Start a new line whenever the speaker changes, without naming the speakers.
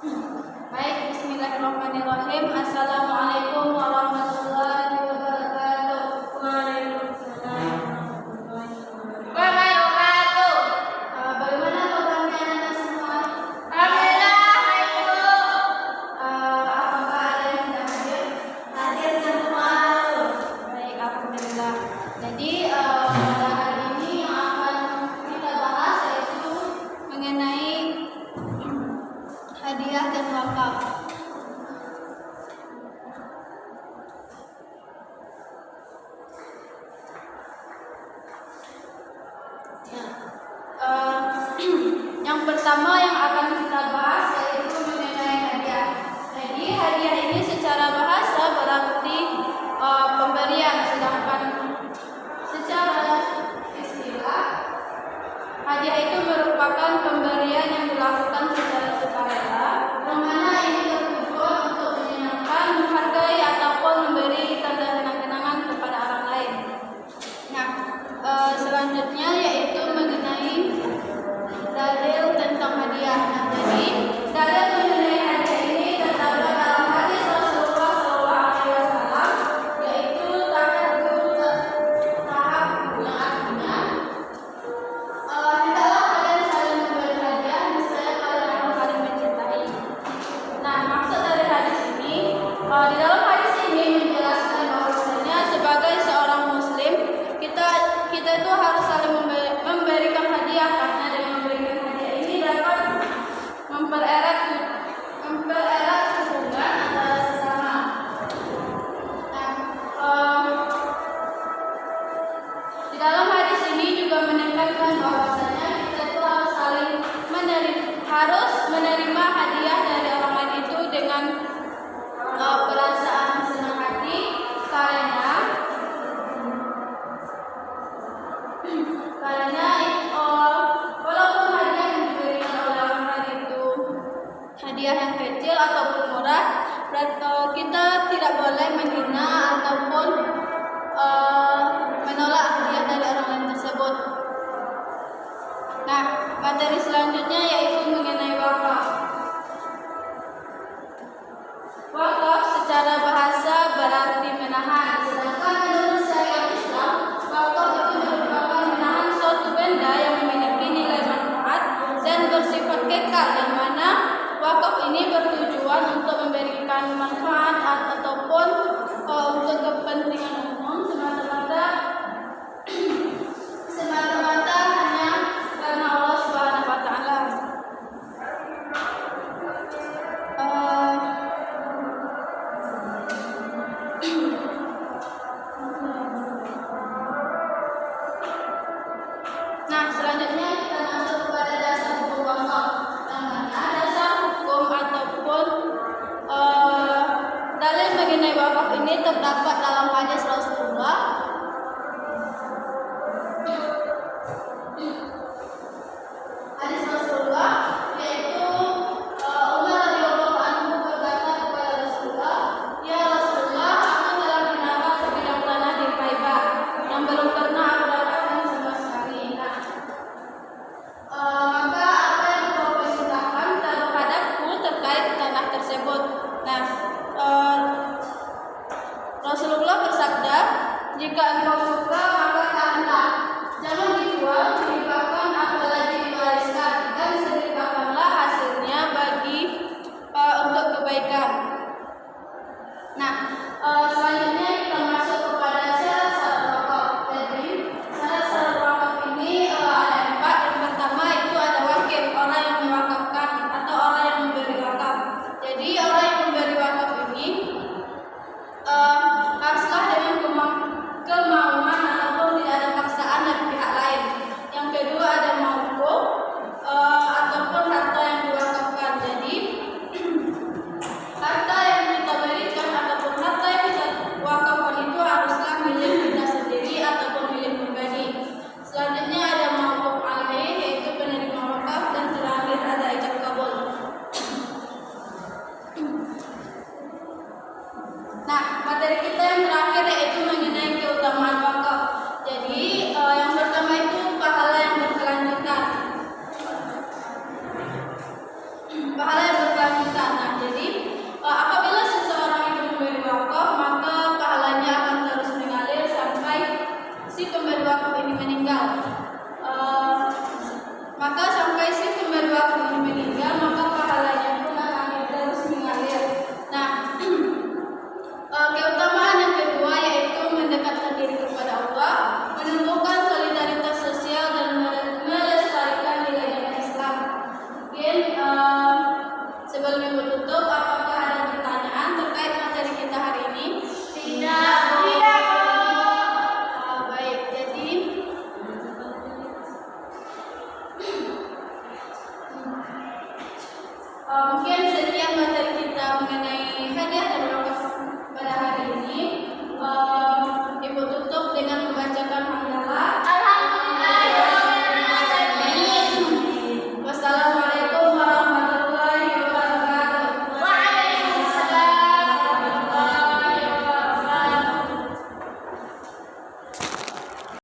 Baik, bismillahirrahmanirrahim. Assalamualaikum warahmatullahi wabarakatuh. Waalaikumsalam warahmatullahi wabarakatuh. Bagaimana kabarnya anak-anak semua? Alhamdulillah, baik Bu. Apakah ada yang tidak hadir? Hadir semua. Baik, alhamdulillah. Jadi pada hari ini yang akan kita bahas yaitu mengenai hadiah dan wakaf. Yang pertama yang akan kita bahas yaitu mengenai hadiah. Jadi hadiah ini secara bahasa berarti pemberian, sedangkan secara istilah hadiah itu merupakan pemberian yang dilakukan secara sukarela, yang mana ini bertujuan untuk menyenangkan, menghargai ataupun memberi tanda kenang-kenangan kepada orang lain. Nah, selanjutnya yaitu mengenai dalil tentang hadiah. Nah, jadi dalil mengenai hadiah ini terdapat dalam hadis Rasulullah SAW, yaitu tahap yang artinya hendaklah kalian saling memberi hadiah, niscaya kalian akan saling mencintai. Nah, maksud dari hadis ini, di dalam hadis ini menjelaskan bahwasanya sebagai seorang muslim kita itu harus saling memberikan hadiah, karena dengan memberikan hadiah ini dapat mempererat hubungan antara sesama. Nah, di dalam hadis ini juga menekankan bahwasanya kita itu harus menerima hadiah dari orang lain itu dengan perasaan senang hati, karena walaupun hadiah yang diberikan oleh orang lain itu hadiah yang kecil ataupun murah, kita tidak boleh menghina ataupun menolak hadiah dari orang lain tersebut. Nah, materi selanjutnya yaitu mengenai wakaf. Wakaf secara bahasa berarti menahan, sedangkan menurut syariat Islam, wakaf itu merupakan menahan suatu benda yang memiliki nilai manfaat dan bersifat kekal, yang mana wakaf ini bertujuan untuk memberikan manfaat ataupun untuk kepentingan umum semata-mata hanya karena Allah Subhanahu wa taala. wanita. Nah, jadi apabila seseorang itu memberi wakaf, maka pahalanya akan terus mengalir sampai si pemberi wakaf ini meninggal. Maka sampai si pemberi wakaf ini meninggal, maka pahalanya pun akan terus mengalir. Nah, keutamaan yang kedua yaitu mendekatkan diri kepada Allah, menumbuhkan solidaritas sosial dan melestarikan nilai-nilai Islam. Mungkin sebelum ibu tutup, apakah ada pertanyaan terkait materi kita hari ini?
Tidak.
Baik, jadi mungkin sekian materi kita mengenai hadiah dan